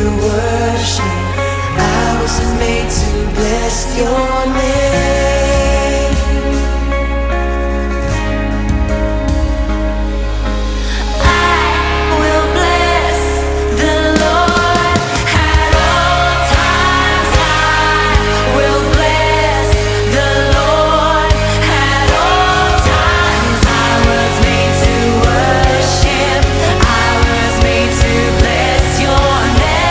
worship. I was made to bless your name. I will bless the Lord at all times. I will bless the Lord at all times. I was made to worship. I was made to bless your name.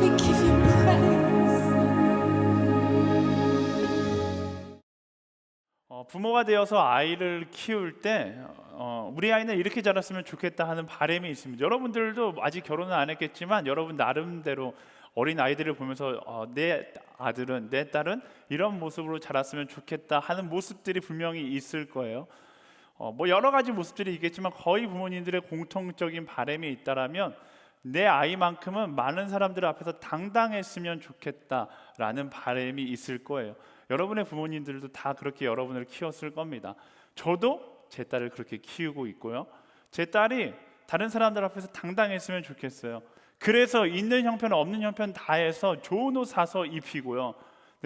We give you praise. 부모가 되어서 아이를 키울 때 우리 아이는 이렇게 자랐으면 좋겠다 하는 바람이 있습니다. 여러분들도 아직 결혼은 안 했겠지만 여러분 나름대로 어린 아이들을 보면서 내 아들은, 내 딸은 이런 모습으로 자랐으면 좋겠다 하는 모습들이 분명히 있을 거예요. 뭐 여러 가지 모습들이 있겠지만 거의 부모님들의 공통적인 바람이 있다라면 내 아이만큼은 많은 사람들 앞에서 당당했으면 좋겠다라는 바람이 있을 거예요. 여러분의 부모님들도 다 그렇게 여러분을 키웠을 겁니다. 저도 제 딸을 그렇게 키우고 있고요. 제 딸이 다른 사람들 앞에서 당당했으면 좋겠어요. 그래서 있는 형편 없는 형편 다 해서 좋은 옷 사서 입히고요.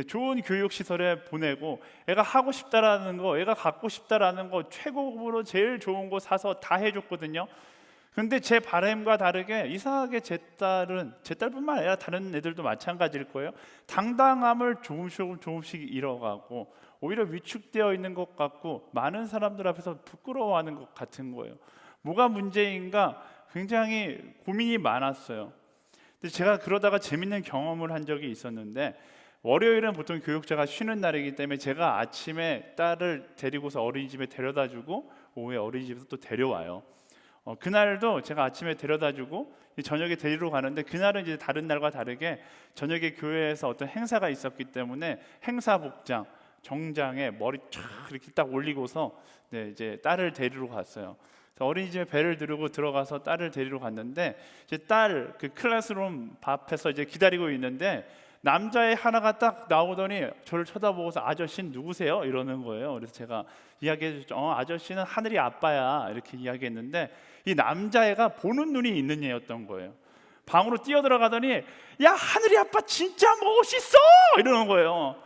좋은 교육시설에 보내고 애가 하고 싶다라는 거, 애가 갖고 싶다라는 거 최고급으로 제일 좋은 거 사서 다 해줬거든요. 근데 제 바람과 다르게 이상하게 제 딸뿐만 아니라 다른 애들도 마찬가지일 거예요. 당당함을 조금씩 잃어가고 오히려 위축되어 있는 것 같고 많은 사람들 앞에서 부끄러워하는 것 같은 거예요. 뭐가 문제인가 굉장히 고민이 많았어요. 근데 제가 그러다가 재밌는 경험을 한 적이 있었는데 월요일은 보통 교육자가 쉬는 날이기 때문에 제가 아침에 딸을 데리고서 어린이집에 데려다주고 오후에 어린이집에서 또 데려와요. 그날도 제가 아침에 데려다주고 저녁에 데리러 가는데 그날은 이제 다른 날과 다르게 저녁에 교회에서 어떤 행사가 있었기 때문에 행사복장, 정장에 머리 쫙 이렇게 딱 올리고서 이제 딸을 데리러 갔어요. 어린이집에 배를 두르고 들어가서 딸을 데리러 갔는데 이제 딸 그 클래스룸 앞에서 이제 기다리고 있는데 남자애 하나가 딱 나오더니 저를 쳐다보고서 아저씨는 누구세요? 이러는 거예요. 그래서 제가 이야기해줬죠. 아저씨는 하늘이 아빠야 이렇게 이야기했는데 이 남자애가 보는 눈이 있는 애였던 거예요. 방으로 뛰어들어가더니 야 하늘이 아빠 진짜 멋있어! 이러는 거예요.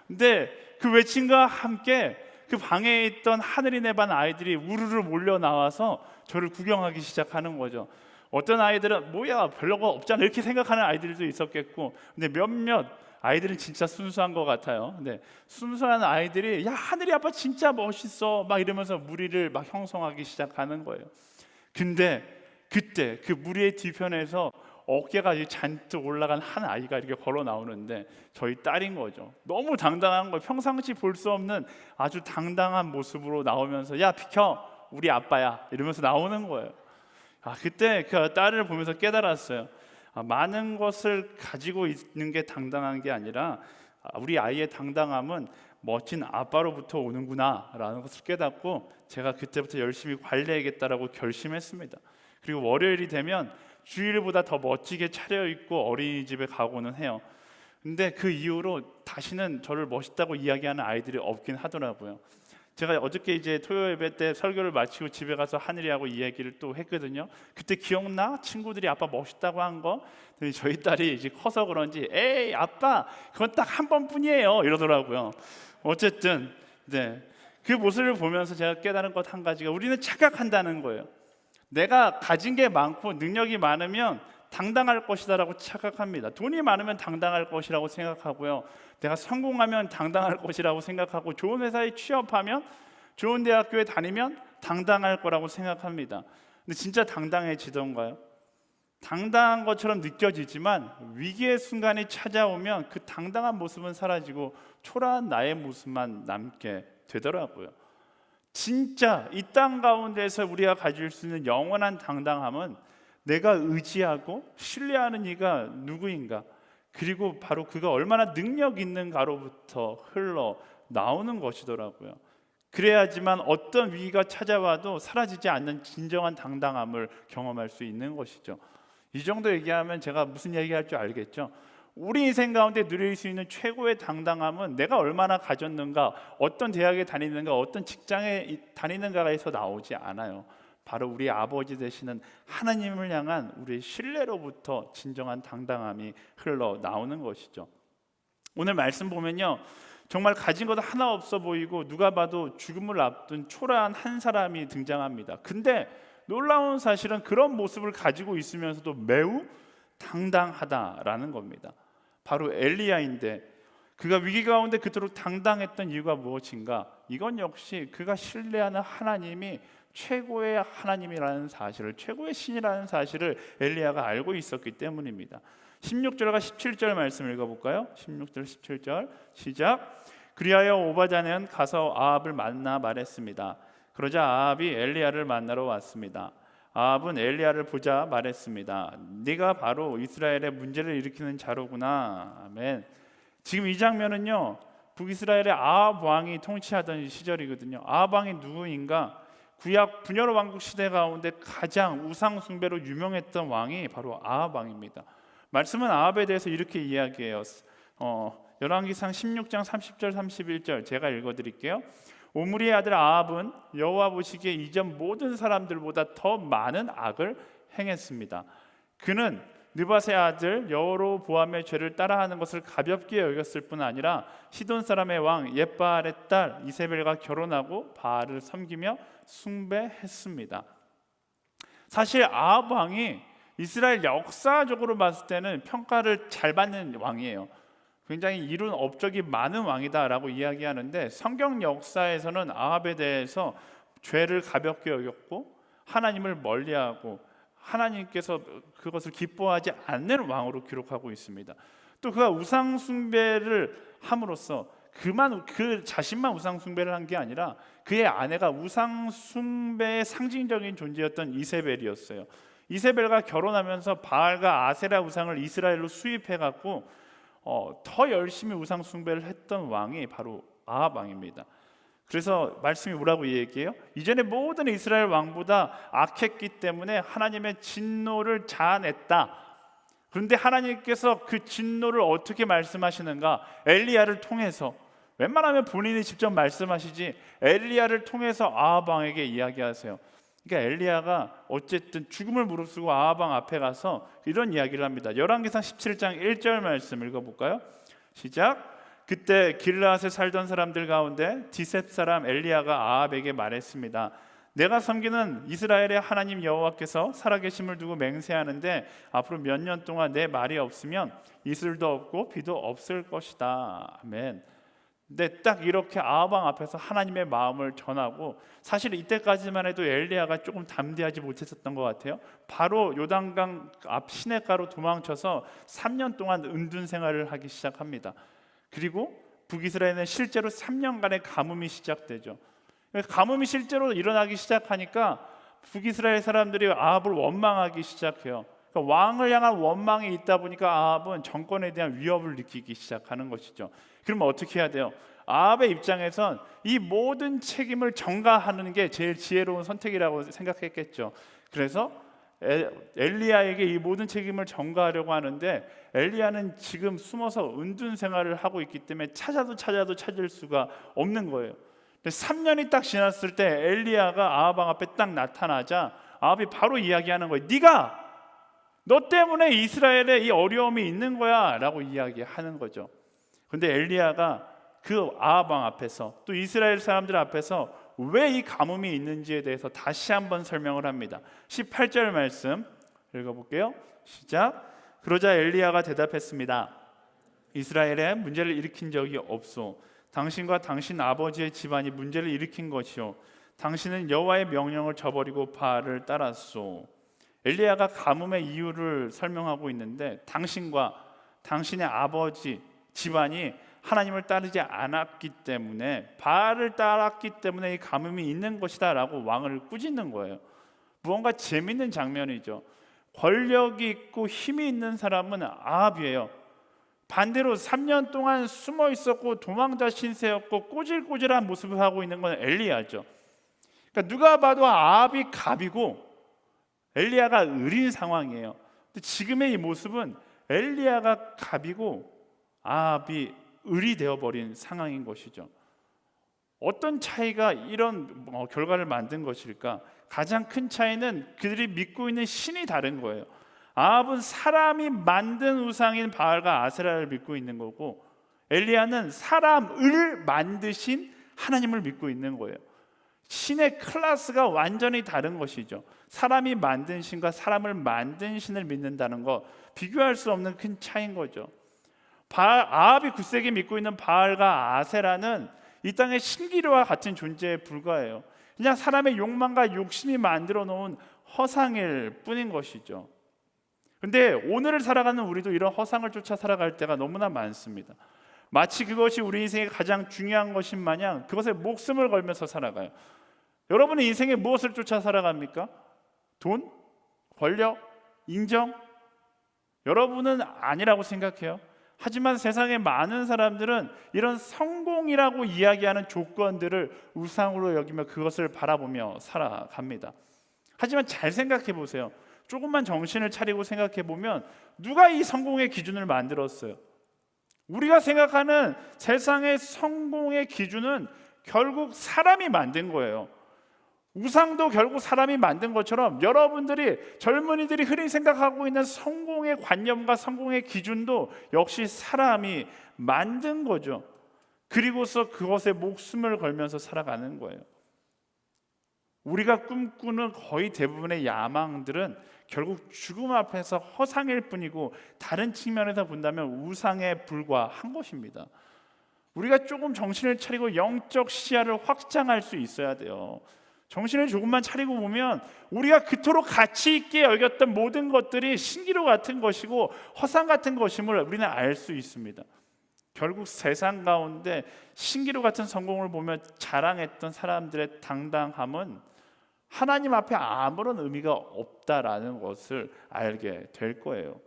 근데 그 외침과 함께 그 방에 있던 하늘이 내 반 아이들이 우르르 몰려 나와서 저를 구경하기 시작하는 거죠. 어떤 아이들은 뭐야 별로가 없잖아 이렇게 생각하는 아이들도 있었겠고, 근데 몇몇 아이들은 진짜 순수한 것 같아요. 근데 순수한 아이들이 야 하늘이 아빠 진짜 멋있어 막 이러면서 무리를 막 형성하기 시작하는 거예요. 근데 그때 그 무리의 뒤편에서 어깨가 잔뜩 올라간 한 아이가 이렇게 걸어 나오는데 저희 딸인 거죠. 너무 당당한 거예요. 평상시 볼 수 없는 아주 당당한 모습으로 나오면서 야 비켜 우리 아빠야 이러면서 나오는 거예요. 그때 그 딸을 보면서 깨달았어요. 많은 것을 가지고 있는 게 당당한 게 아니라 우리 아이의 당당함은 멋진 아빠로부터 오는구나 라는 것을 깨닫고 제가 그때부터 열심히 관리해야겠다라고 결심했습니다. 그리고 월요일이 되면 주일보다 더 멋지게 차려입고 어린이집에 가고는 해요. 근데 그 이후로 다시는 저를 멋있다고 이야기하는 아이들이 없긴 하더라고요. 제가 어저께 이제 토요일 예배 때 설교를 마치고 집에 가서 하늘이하고 이야기를 또 했거든요. 그때 기억나? 친구들이 아빠 멋있다고 한 거? 저희 딸이 이제 커서 그런지 에이 아빠 그건 딱 한 번뿐이에요 이러더라고요. 어쨌든 그 모습을 보면서 제가 깨달은 것 한 가지가 우리는 착각한다는 거예요. 내가 가진 게 많고 능력이 많으면 당당할 것이다라고 착각합니다. 돈이 많으면 당당할 것이라고 생각하고요. 내가 성공하면 당당할 것이라고 생각하고 좋은 회사에 취업하면 좋은 대학교에 다니면 당당할 거라고 생각합니다. 근데 진짜 당당해지던가요? 당당한 것처럼 느껴지지만 위기의 순간이 찾아오면 그 당당한 모습은 사라지고 초라한 나의 모습만 남게 되더라고요. 진짜 이 땅 가운데서 우리가 가질 수 있는 영원한 당당함은 내가 의지하고 신뢰하는 이가 누구인가, 그리고 바로 그가 얼마나 능력 있는가로부터 흘러 나오는 것이더라고요. 그래야지만 어떤 위기가 찾아와도 사라지지 않는 진정한 당당함을 경험할 수 있는 것이죠. 이 정도 얘기하면 제가 무슨 얘기할 줄 알겠죠? 우리 인생 가운데 누릴 수 있는 최고의 당당함은 내가 얼마나 가졌는가, 어떤 대학에 다니는가, 어떤 직장에 다니는가에서 나오지 않아요. 바로 우리 아버지 되시는 하나님을 향한 우리의 신뢰로부터 진정한 당당함이 흘러나오는 것이죠. 오늘 말씀 보면요, 정말 가진 것 하나 없어 보이고 누가 봐도 죽음을 앞둔 초라한 한 사람이 등장합니다. 근데 놀라운 사실은 그런 모습을 가지고 있으면서도 매우 당당하다라는 겁니다. 바로 엘리야인데, 그가 위기 가운데 그토록 당당했던 이유가 무엇인가? 이건 역시 그가 신뢰하는 하나님이 최고의 하나님이라는 사실을, 최고의 신이라는 사실을 엘리야가 알고 있었기 때문입니다. 16절과 17절 말씀 읽어볼까요? 16절 17절 시작. 그리하여 오바댜는 가서 아합을 만나 말했습니다. 그러자 아합이 엘리야를 만나러 왔습니다. 아합은 엘리야를 보자 말했습니다. 네가 바로 이스라엘의 문제를 일으키는 자로구나. 아멘. 지금 이 장면은요, 북이스라엘의 아합 왕이 통치하던 시절이거든요. 아합 왕이 누구인가? 구약 분열 왕국 시대 가운데 가장 우상 숭배로 유명했던 왕이 바로 아합 왕입니다. 말씀은 아합에 대해서 이렇게 이야기해요. 열왕기상 16장 30절 31절 제가 읽어드릴게요. 오므리의 아들 아합은 여호와 보시기에 이전 모든 사람들보다 더 많은 악을 행했습니다. 그는 느밧의 아들 여로보암의 죄를 따라하는 것을 가볍게 여겼을 뿐 아니라 시돈 사람의 왕 옙바알의 딸 이세벨과 결혼하고 바알을 섬기며 숭배했습니다. 사실 아합 왕이 이스라엘 역사적으로 봤을 때는 평가를 잘 받는 왕이에요. 굉장히 이룬 업적이 많은 왕이다라고 이야기하는데, 성경 역사에서는 아합에 대해서 죄를 가볍게 여겼고 하나님을 멀리하고 하나님께서 그것을 기뻐하지 않는 왕으로 기록하고 있습니다. 또 그가 우상 숭배를 함으로써 그 자신만 우상 숭배를 한 게 아니라 그의 아내가 우상 숭배의 상징적인 존재였던 이세벨이었어요. 이세벨과 결혼하면서 바알과 아세라 우상을 이스라엘로 수입해 갖고 더 열심히 우상 숭배를 했던 왕이 바로 아합 왕입니다. 그래서 말씀이 뭐라고 얘기해요? 이전에 모든 이스라엘 왕보다 악했기 때문에 하나님의 진노를 자아냈다. 그런데 하나님께서 그 진노를 어떻게 말씀하시는가? 엘리야를 통해서, 웬만하면 본인이 직접 말씀하시지 엘리야를 통해서 아합 왕에게 이야기하세요. 그러니까 엘리야가 어쨌든 죽음을 무릅쓰고 아합 왕 앞에 가서 이런 이야기를 합니다. 열왕기상 17장 1절 말씀 읽어볼까요? 시작. 그때 길르앗에 살던 사람들 가운데 디셉 사람 엘리야가 아합에게 말했습니다. 내가 섬기는 이스라엘의 하나님 여호와께서 살아계심을 두고 맹세하는데 앞으로 몇 년 동안 내 말이 없으면 이슬도 없고 비도 없을 것이다. 아멘. 근데 딱 이렇게 아합 왕 앞에서 하나님의 마음을 전하고, 사실 이때까지만 해도 엘리야가 조금 담대하지 못했었던 것 같아요. 바로 요단강 앞 시냇가로 도망쳐서 3년 동안 은둔 생활을 하기 시작합니다. 그리고 북이스라엘은 실제로 3년간의 가뭄이 시작되죠. 가뭄이 실제로 일어나기 시작하니까 북이스라엘 사람들이 아합을 원망하기 시작해요. 그러니까 왕을 향한 원망이 있다 보니까 아합은 정권에 대한 위협을 느끼기 시작하는 것이죠. 그러면 어떻게 해야 돼요? 아합의 입장에선 이 모든 책임을 전가하는 게 제일 지혜로운 선택이라고 생각했겠죠. 그래서 엘리야에게 이 모든 책임을 전가하려고 하는데, 엘리야는 지금 숨어서 은둔 생활을 하고 있기 때문에 찾아도 찾을 수가 없는 거예요. 3년이 딱 지났을 때 엘리야가 아합 왕 앞에 딱 나타나자 아합이 바로 이야기하는 거예요. 네가 너 때문에 이스라엘에 이 어려움이 있는 거야 라고 이야기하는 거죠. 그런데 엘리야가 그 아합 왕 앞에서 또 이스라엘 사람들 앞에서 왜 이 가뭄이 있는지에 대해서 다시 한번 설명을 합니다. 18절 말씀 읽어볼게요. 시작. 그러자 엘리야가 대답했습니다. 이스라엘에 문제를 일으킨 적이 없소. 당신과 당신 아버지의 집안이 문제를 일으킨 것이요, 당신은 여호와의 명령을 저버리고 바알을 따랐소. 엘리야가 가뭄의 이유를 설명하고 있는데, 당신과 당신의 아버지 집안이 하나님을 따르지 않았기 때문에, 바알을 따랐기 때문에 이 가뭄이 있는 것이다 라고 왕을 꾸짖는 거예요. 무언가 재밌는 장면이죠. 권력이 있고 힘이 있는 사람은 아합이에요. 반대로 3년 동안 숨어 있었고 도망자 신세였고 꼬질꼬질한 모습을 하고 있는 건 엘리야죠. 그러니까 누가 봐도 아합이 갑이고 엘리야가 을인 상황이에요. 근데 지금의 이 모습은 엘리야가 갑이고 아합이 을이 되어버린 상황인 것이죠. 어떤 차이가 이런 결과를 만든 것일까? 가장 큰 차이는 그들이 믿고 있는 신이 다른 거예요. 아합은 사람이 만든 우상인 바알과 아세라를 믿고 있는 거고, 엘리야는 사람을 만드신 하나님을 믿고 있는 거예요. 신의 클래스가 완전히 다른 것이죠. 사람이 만든 신과 사람을 만든 신을 믿는다는 거, 비교할 수 없는 큰 차이인 거죠. 아합이 굳세게 믿고 있는 바알과 아세라는 이 땅의 신기루와 같은 존재에 불과해요. 그냥 사람의 욕망과 욕심이 만들어 놓은 허상일 뿐인 것이죠. 근데 오늘을 살아가는 우리도 이런 허상을 쫓아 살아갈 때가 너무나 많습니다. 마치 그것이 우리 인생의 가장 중요한 것인 마냥 그것에 목숨을 걸면서 살아가요. 여러분의 인생에 무엇을 쫓아 살아갑니까? 돈? 권력? 인정? 여러분은 아니라고 생각해요. 하지만 세상의 많은 사람들은 이런 성공이라고 이야기하는 조건들을 우상으로 여기며 그것을 바라보며 살아갑니다. 하지만 잘 생각해 보세요. 조금만 정신을 차리고 생각해 보면 누가 이 성공의 기준을 만들었어요? 우리가 생각하는 세상의 성공의 기준은 결국 사람이 만든 거예요. 우상도 결국 사람이 만든 것처럼 여러분들이, 젊은이들이 흔히 생각하고 있는 성공의 관념과 성공의 기준도 역시 사람이 만든 거죠. 그리고서 그것에 목숨을 걸면서 살아가는 거예요. 우리가 꿈꾸는 거의 대부분의 야망들은 결국 죽음 앞에서 허상일 뿐이고, 다른 측면에서 본다면 우상에 불과한 것입니다. 우리가 조금 정신을 차리고 영적 시야를 확장할 수 있어야 돼요. 정신을 조금만 차리고 보면 우리가 그토록 가치 있게 여겼던 모든 것들이 신기루 같은 것이고 허상 같은 것임을 우리는 알 수 있습니다. 결국 세상 가운데 신기루 같은 성공을 보며 자랑했던 사람들의 당당함은 하나님 앞에 아무런 의미가 없다라는 것을 알게 될 거예요.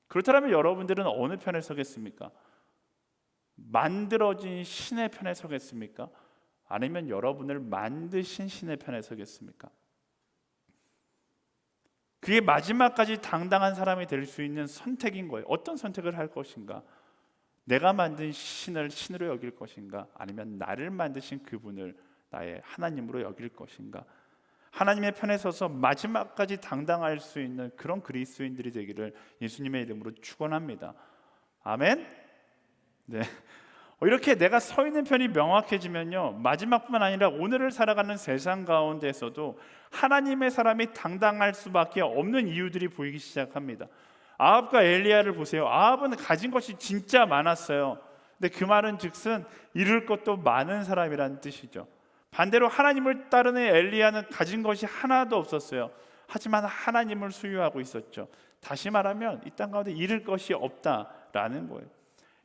그렇다면 여러분들은 어느 편에 서겠습니까? 만들어진 신의 편에 서겠습니까? 아니면 여러분을 만드신 신의 편에 서겠습니까? 그게 마지막까지 당당한 사람이 될 수 있는 선택인 거예요. 어떤 선택을 할 것인가? 내가 만든 신을 신으로 여길 것인가? 아니면 나를 만드신 그분을 나의 하나님으로 여길 것인가? 하나님의 편에 서서 마지막까지 당당할 수 있는 그런 그리스도인들이 되기를 예수님의 이름으로 축원합니다. 아멘. 네. 이렇게 내가 서 있는 편이 명확해지면요, 마지막뿐만 아니라 오늘을 살아가는 세상 가운데서도 하나님의 사람이 당당할 수밖에 없는 이유들이 보이기 시작합니다. 아합과 엘리야를 보세요. 아합은 가진 것이 진짜 많았어요. 근데 그 말은 즉슨 이룰 것도 많은 사람이라는 뜻이죠. 반대로 하나님을 따르는 엘리야는 가진 것이 하나도 없었어요. 하지만 하나님을 소유하고 있었죠. 다시 말하면 이 땅 가운데 잃을 것이 없다라는 거예요.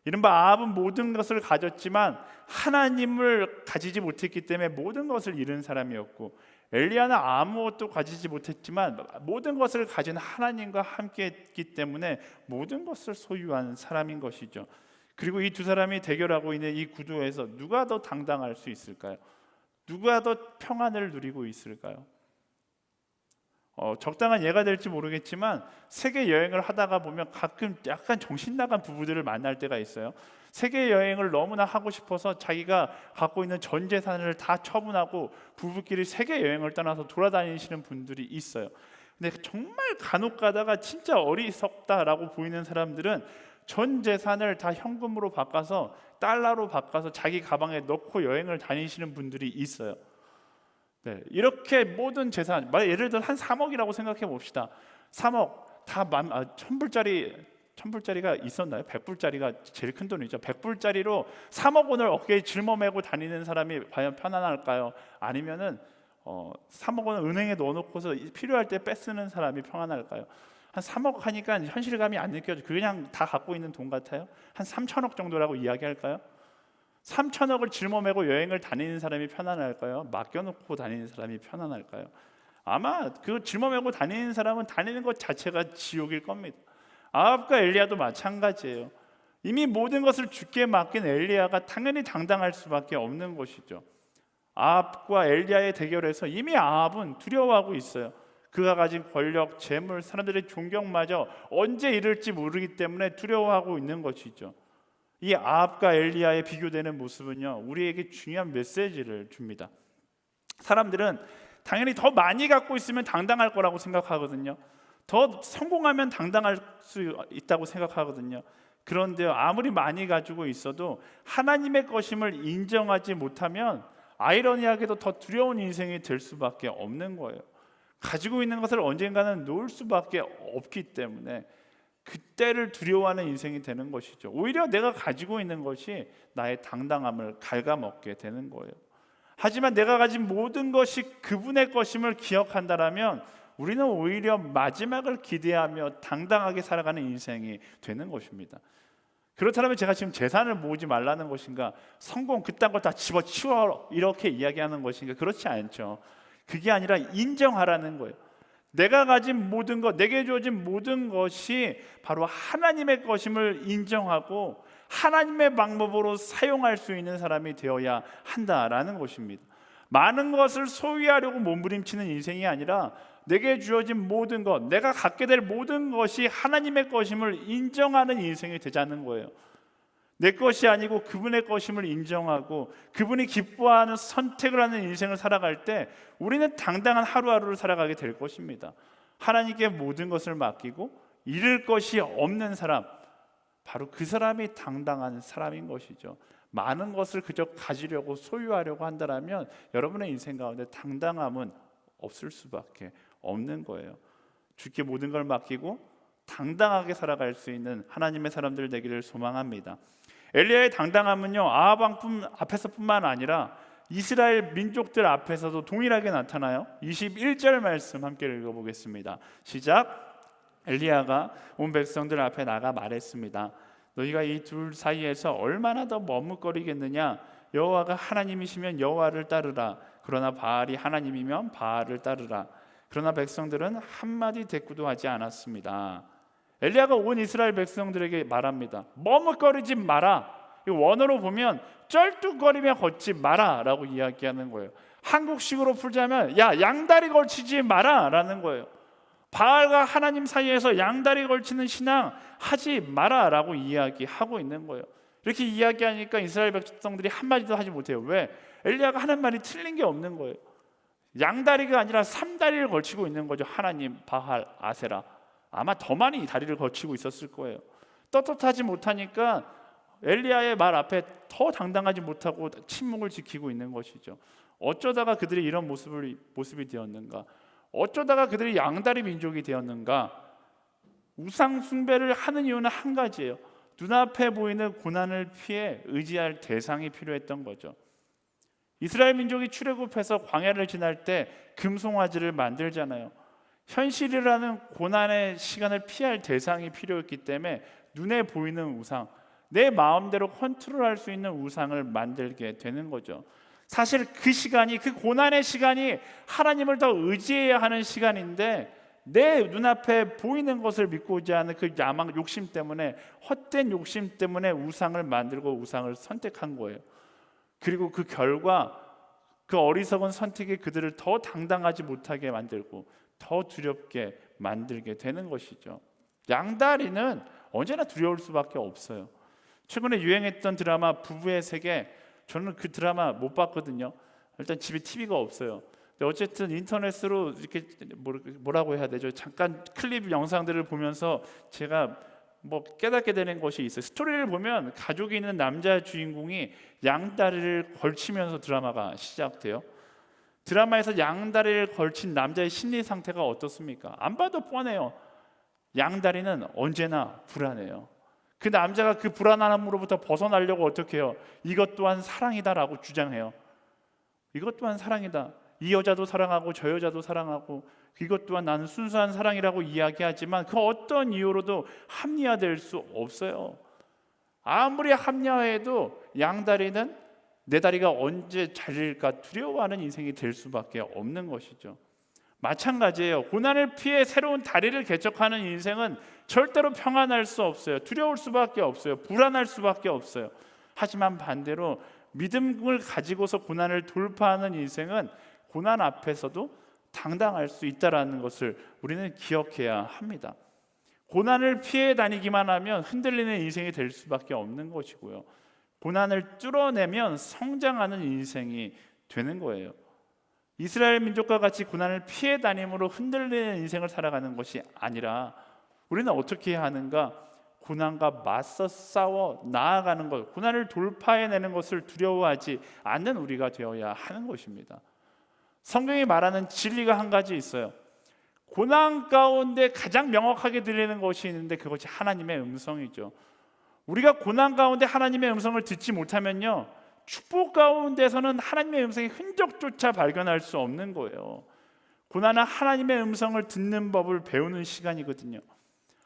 이른바 아합은 모든 것을 가졌지만 하나님을 가지지 못했기 때문에 모든 것을 잃은 사람이었고, 엘리야는 아무것도 가지지 못했지만 모든 것을 가진 하나님과 함께 했기 때문에 모든 것을 소유한 사람인 것이죠. 그리고 이 두 사람이 대결하고 있는 이 구도에서 누가 더 당당할 수 있을까요? 누가 더 평안을 누리고 있을까요? 적당한 예가 될지 모르겠지만 세계 여행을 하다가 보면 가끔 약간 정신 나간 부부들을 만날 때가 있어요. 세계 여행을 너무나 하고 싶어서 자기가 갖고 있는 전 재산을 다 처분하고 부부끼리 세계 여행을 떠나서 돌아다니시는 분들이 있어요. 근데 정말 간혹 가다가 진짜 어리석다라고 보이는 사람들은 전 재산을 다 현금으로 바꿔서 달러로 바꿔서 자기 가방에 넣고 여행을 다니시는 분들이 있어요. 네, 이렇게 모든 재산, 예를 들어 한 3억이라고 생각해 봅시다. 3억 다 1000불짜리가 있었나요? 100불짜리가 제일 큰 돈이죠. 100불짜리로 3억 원을 어깨에 짊어매고 다니는 사람이 과연 편안할까요? 아니면은 3억 원을 은행에 넣어놓고서 필요할 때 빼쓰는 사람이 평안할까요? 한 3억 하니까 현실감이 안 느껴져. 그냥 다 갖고 있는 돈 같아요. 한 3천억 정도라고 이야기할까요? 3천억을 짊어매고 여행을 다니는 사람이 편안할까요? 맡겨놓고 다니는 사람이 편안할까요? 아마 그 짊어매고 다니는 사람은 다니는 것 자체가 지옥일 겁니다. 아합과 엘리야도 마찬가지예요. 이미 모든 것을 주께 맡긴 엘리야가 당연히 당당할 수밖에 없는 것이죠. 아합과 엘리야의 대결에서 이미 아합은 두려워하고 있어요. 그가 가진 권력, 재물, 사람들의 존경마저 언제 이를지 모르기 때문에 두려워하고 있는 것이죠. 이 아합과 엘리야의 비교되는 모습은요, 우리에게 중요한 메시지를 줍니다. 사람들은 당연히 더 많이 갖고 있으면 당당할 거라고 생각하거든요. 더 성공하면 당당할 수 있다고 생각하거든요. 그런데 아무리 많이 가지고 있어도 하나님의 것임을 인정하지 못하면 아이러니하게도 더 두려운 인생이 될 수밖에 없는 거예요. 가지고 있는 것을 언젠가는 놓을 수밖에 없기 때문에 그때를 두려워하는 인생이 되는 것이죠. 오히려 내가 가지고 있는 것이 나의 당당함을 갉아먹게 되는 거예요. 하지만 내가 가진 모든 것이 그분의 것임을 기억한다면 우리는 오히려 마지막을 기대하며 당당하게 살아가는 인생이 되는 것입니다. 그렇다면 제가 지금 재산을 모으지 말라는 것인가, 성공 그딴 거 다 집어치워 이렇게 이야기하는 것인가? 그렇지 않죠. 그게 아니라 인정하라는 거예요. 내가 가진 모든 것, 내게 주어진 모든 것이 바로 하나님의 것임을 인정하고 하나님의 방법으로 사용할 수 있는 사람이 되어야 한다라는 것입니다. 많은 것을 소유하려고 몸부림치는 인생이 아니라 내게 주어진 모든 것, 내가 갖게 될 모든 것이 하나님의 것임을 인정하는 인생이 되자는 거예요. 내 것이 아니고 그분의 것임을 인정하고 그분이 기뻐하는 선택을 하는 인생을 살아갈 때 우리는 당당한 하루하루를 살아가게 될 것입니다. 하나님께 모든 것을 맡기고 잃을 것이 없는 사람, 바로 그 사람이 당당한 사람인 것이죠. 많은 것을 그저 가지려고 소유하려고 한다면 여러분의 인생 가운데 당당함은 없을 수밖에 없는 거예요. 주께 모든 걸 맡기고 당당하게 살아갈 수 있는 하나님의 사람들 되기를 소망합니다. 엘리야의 당당함은요, 아합 왕 앞에서뿐만 아니라 이스라엘 민족들 앞에서도 동일하게 나타나요. 21절 말씀 함께 읽어보겠습니다. 시작. 엘리야가 온 백성들 앞에 나가 말했습니다. 너희가 이 둘 사이에서 얼마나 더 머뭇거리겠느냐? 여호와가 하나님이시면 여호와를 따르라. 그러나 바알이 하나님이면 바알을 따르라. 그러나 백성들은 한마디 대꾸도 하지 않았습니다. 엘리야가 온 이스라엘 백성들에게 말합니다. 머뭇거리지 마라. 이 원어로 보면 쩔뚝거리며 걷지 마라 라고 이야기하는 거예요. 한국식으로 풀자면 양다리 걸치지 마라 라는 거예요. 바알과 하나님 사이에서 양다리 걸치는 신앙 하지 마라 라고 이야기하고 있는 거예요. 이렇게 이야기하니까 이스라엘 백성들이 한마디도 하지 못해요. 왜? 엘리야가 하는 말이 틀린 게 없는 거예요. 양다리가 아니라 3다리를 걸치고 있는 거죠. 하나님, 바알, 아세라. 아마 더 많이 다리를 걸치고 있었을 거예요. 떳떳하지 못하니까 엘리야의 말 앞에 더 당당하지 못하고 침묵을 지키고 있는 것이죠. 어쩌다가 그들이 이런 모습이 되었는가? 어쩌다가 그들이 양다리 민족이 되었는가? 우상 숭배를 하는 이유는 한 가지예요. 눈앞에 보이는 고난을 피해 의지할 대상이 필요했던 거죠. 이스라엘 민족이 출애굽해서 광야를 지날 때 금송아지를 만들잖아요. 현실이라는 고난의 시간을 피할 대상이 필요했기 때문에 눈에 보이는 우상, 내 마음대로 컨트롤할 수 있는 우상을 만들게 되는 거죠. 사실 그 시간이, 그 고난의 시간이 하나님을 더 의지해야 하는 시간인데 내 눈앞에 보이는 것을 믿고자 하는 그 야망, 욕심 때문에, 헛된 욕심 때문에 우상을 만들고 우상을 선택한 거예요. 그리고 그 결과, 그 어리석은 선택이 그들을 더 당당하지 못하게 만들고 더 두렵게 만들게 되는 것이죠. 양다리는 언제나 두려울 수밖에 없어요. 최근에 유행했던 드라마 부부의 세계, 저는 그 드라마 못 봤거든요. 일단 집에 TV가 없어요. 근데 어쨌든 인터넷으로 이렇게 뭐라고 해야 되죠? 잠깐 클립 영상들을 보면서 제가 깨닫게 되는 것이 있어요. 스토리를 보면 가족이 있는 남자 주인공이 양다리를 걸치면서 드라마가 시작돼요. 드라마에서 양다리를 걸친 남자의 심리 상태가 어떻습니까? 안 봐도 뻔해요. 양다리는 언제나 불안해요. 그 남자가 그 불안함으로부터 벗어나려고 어떻게 해요? 이것 또한 사랑이다라고 주장해요. 이것 또한 사랑이다. 이 여자도 사랑하고 저 여자도 사랑하고 이것 또한 나는 순수한 사랑이라고 이야기하지만 그 어떤 이유로도 합리화될 수 없어요. 아무리 합리화해도 양다리는 내 다리가 언제 잘릴까 두려워하는 인생이 될 수밖에 없는 것이죠. 마찬가지예요. 고난을 피해 새로운 다리를 개척하는 인생은 절대로 평안할 수 없어요. 두려울 수밖에 없어요. 불안할 수밖에 없어요. 하지만 반대로 믿음을 가지고서 고난을 돌파하는 인생은 고난 앞에서도 당당할 수 있다라는 것을 우리는 기억해야 합니다. 고난을 피해 다니기만 하면 흔들리는 인생이 될 수밖에 없는 것이고요. 고난을 뚫어내면 성장하는 인생이 되는 거예요. 이스라엘 민족과 같이 고난을 피해 다님으로 흔들리는 인생을 살아가는 것이 아니라 우리는 어떻게 해야 하는가? 고난과 맞서 싸워 나아가는 것, 고난을 돌파해내는 것을 두려워하지 않는 우리가 되어야 하는 것입니다. 성경이 말하는 진리가 한 가지 있어요. 고난 가운데 가장 명확하게 들리는 것이 있는데 그것이 하나님의 음성이죠. 우리가 고난 가운데 하나님의 음성을 듣지 못하면요, 축복 가운데서는 하나님의 음성의 흔적조차 발견할 수 없는 거예요. 고난은 하나님의 음성을 듣는 법을 배우는 시간이거든요.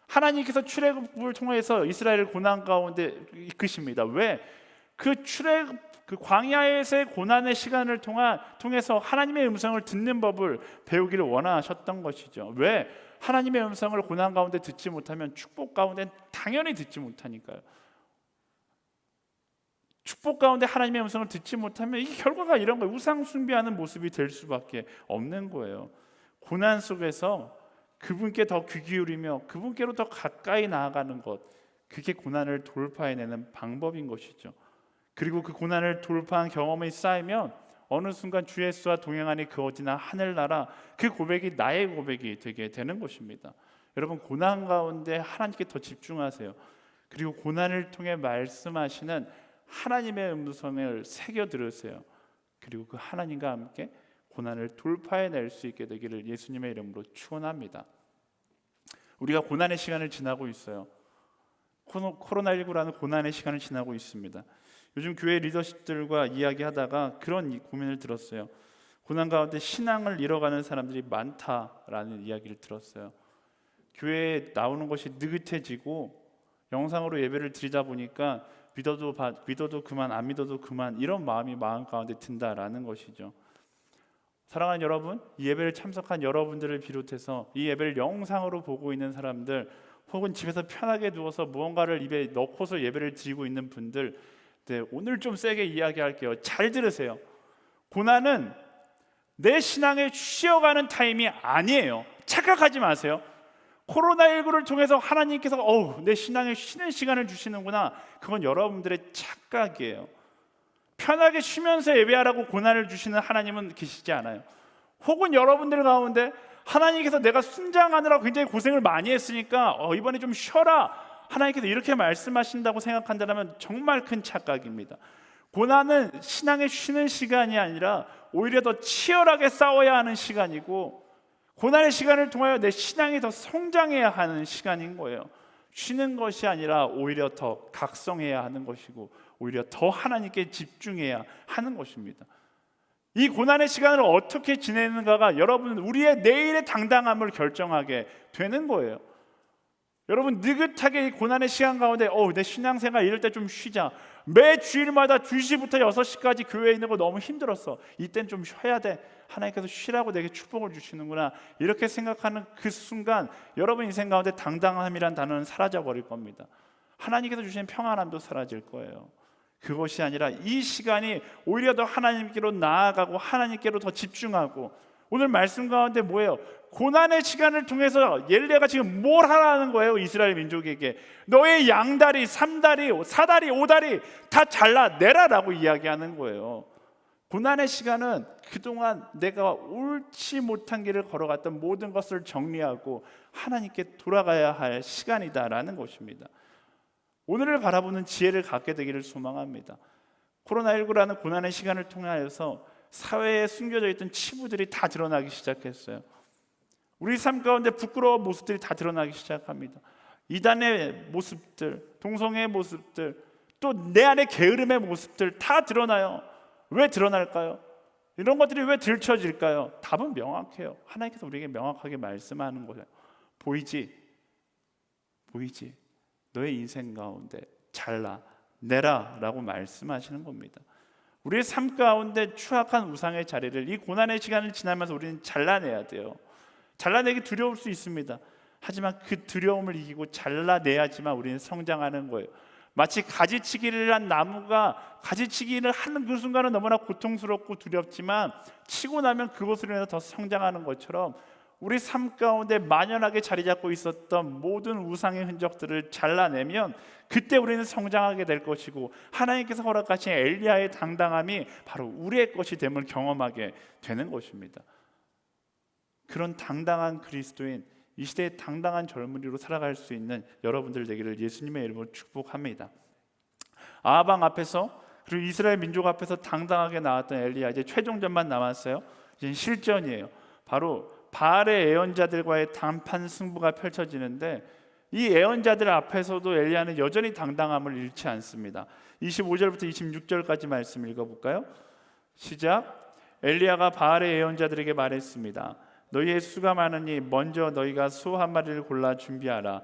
하나님께서 출애굽을 통해서 이스라엘을 고난 가운데 이끄십니다. 왜? 그 광야에서의 고난의 시간을 통해서 하나님의 음성을 듣는 법을 배우기를 원하셨던 것이죠. 왜? 하나님의 음성을 고난 가운데 듣지 못하면 축복 가운데 당연히 듣지 못하니까요. 축복 가운데 하나님의 음성을 듣지 못하면 이 결과가 이런 거예요. 우상 숭배하는 모습이 될 수밖에 없는 거예요. 고난 속에서 그분께 더 귀 기울이며 그분께로 더 가까이 나아가는 것, 그게 고난을 돌파해내는 방법인 것이죠. 그리고 그 고난을 돌파한 경험이 쌓이면 어느 순간 주 예수와 동행하니 그 어디나 하늘나라, 그 고백이 나의 고백이 되게 되는 것입니다. 여러분, 고난 가운데 하나님께 더 집중하세요. 그리고 고난을 통해 말씀하시는 하나님의 음성을 새겨 들으세요. 그리고 그 하나님과 함께 고난을 돌파해낼 수 있게 되기를 예수님의 이름으로 축원합니다. 우리가 고난의 시간을 지나고 있어요. 코로나19라는 고난의 시간을 지나고 있습니다. 요즘 교회 리더십들과 이야기하다가 그런 고민을 들었어요. 고난 가운데 신앙을 잃어가는 사람들이 많다라는 이야기를 들었어요. 교회에 나오는 것이 느긋해지고 영상으로 예배를 드리다 보니까 믿어도 그만, 안 믿어도 그만, 이런 마음이 마음 가운데 든다라는 것이죠. 사랑하는 여러분, 이 예배를 참석한 여러분들을 비롯해서 이 예배를 영상으로 보고 있는 사람들, 혹은 집에서 편하게 누워서 무언가를 입에 넣고서 예배를 드리고 있는 분들, 네, 오늘 좀 세게 이야기할게요. 잘 들으세요. 고난은 내 신앙에 쉬어가는 타임이 아니에요. 착각하지 마세요. 코로나19를 통해서 하나님께서 내 신앙에 쉬는 시간을 주시는구나, 그건 여러분들의 착각이에요. 편하게 쉬면서 예배하라고 고난을 주시는 하나님은 계시지 않아요. 혹은 여러분들 가운데 하나님께서 내가 순장하느라 굉장히 고생을 많이 했으니까 이번에 좀 쉬어라, 하나님께서 이렇게 말씀하신다고 생각한다면 정말 큰 착각입니다. 고난은 신앙에 쉬는 시간이 아니라 오히려 더 치열하게 싸워야 하는 시간이고, 고난의 시간을 통하여 내 신앙이 더 성장해야 하는 시간인 거예요. 쉬는 것이 아니라 오히려 더 각성해야 하는 것이고, 오히려 더 하나님께 집중해야 하는 것입니다. 이 고난의 시간을 어떻게 지내는가가 여러분 우리의 내일의 당당함을 결정하게 되는 거예요. 여러분, 느긋하게 이 고난의 시간 가운데 내 신앙생활 이럴 때 좀 쉬자, 매 주일마다 2시부터 6시까지 교회에 있는 거 너무 힘들었어, 이땐 좀 쉬어야 돼, 하나님께서 쉬라고 내게 축복을 주시는구나, 이렇게 생각하는 그 순간 여러분 인생 가운데 당당함이란 단어는 사라져버릴 겁니다. 하나님께서 주신 평안함도 사라질 거예요. 그것이 아니라 이 시간이 오히려 더 하나님께로 나아가고 하나님께로 더 집중하고, 오늘 말씀 가운데 뭐예요? 고난의 시간을 통해서 엘리야가 지금 뭘 하라는 거예요? 이스라엘 민족에게 너의 양다리, 3다리, 4다리, 5다리 다 잘라내라라고 이야기하는 거예요. 고난의 시간은 그동안 내가 옳지 못한 길을 걸어갔던 모든 것을 정리하고 하나님께 돌아가야 할 시간이다라는 것입니다. 오늘을 바라보는 지혜를 갖게 되기를 소망합니다. 코로나19라는 고난의 시간을 통하여서 사회에 숨겨져 있던 치부들이 다 드러나기 시작했어요. 우리 삶 가운데 부끄러운 모습들이 다 드러나기 시작합니다. 이단의 모습들, 동성애의 모습들, 또 내 안의 게으름의 모습들 다 드러나요. 왜 드러날까요? 이런 것들이 왜 들춰질까요? 답은 명확해요. 하나님께서 우리에게 명확하게 말씀하는 거예요. 보이지? 너의 인생 가운데 잘라내라 라고 말씀하시는 겁니다. 우리의 삶 가운데 추악한 우상의 자리를 이 고난의 시간을 지나면서 우리는 잘라내야 돼요. 잘라내기 두려울 수 있습니다. 하지만 그 두려움을 이기고 잘라내야지만 우리는 성장하는 거예요. 마치 가지치기를 한 나무가 가지치기를 하는 그 순간은 너무나 고통스럽고 두렵지만 치고 나면 그것으로 인해서 더 성장하는 것처럼 우리 삶 가운데 만연하게 자리 잡고 있었던 모든 우상의 흔적들을 잘라내면 그때 우리는 성장하게 될 것이고, 하나님께서 허락하신 엘리야의 당당함이 바로 우리의 것이 됨을 경험하게 되는 것입니다. 그런 당당한 그리스도인, 이 시대의 당당한 젊은이로 살아갈 수 있는 여러분들 되기를 예수님의 이름으로 축복합니다. 아방 앞에서 그리고 이스라엘 민족 앞에서 당당하게 나왔던 엘리야, 이제 최종전만 남았어요. 이제 실전이에요. 바로 바알의 예언자들과의 단판 승부가 펼쳐지는데, 이 예언자들 앞에서도 엘리야는 여전히 당당함을 잃지 않습니다. 25절부터 26절까지 말씀 읽어볼까요? 시작. 엘리야가 바알의 예언자들에게 말했습니다. 너희의 수가 많으니 먼저 너희가 소 한 마리를 골라 준비하라.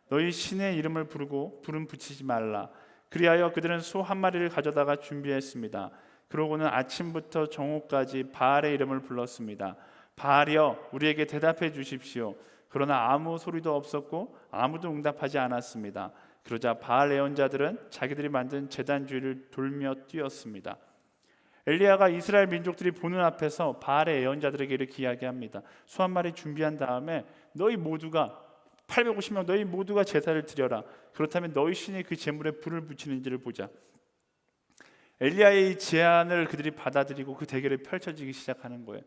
너희 신의 이름을 부르고 불은 붙이지 말라. 그리하여 그들은 소 한 마리를 가져다가 준비했습니다. 그러고는 아침부터 정오까지 바알의 이름을 불렀습니다. 바알이여, 우리에게 대답해 주십시오. 그러나 아무 소리도 없었고 아무도 응답하지 않았습니다. 그러자 바알 예언자들은 자기들이 만든 제단 주위를 돌며 뛰었습니다. 엘리야가 이스라엘 민족들이 보는 앞에서 바알의 예언자들에게 이렇게 이야기합니다. 소 한 마리 준비한 다음에 너희 모두가 850명 너희 모두가 제사를 드려라. 그렇다면 너희 신이 그 제물에 불을 붙이는지를 보자. 엘리야의 이 제안을 그들이 받아들이고 그 대결이 펼쳐지기 시작하는 거예요.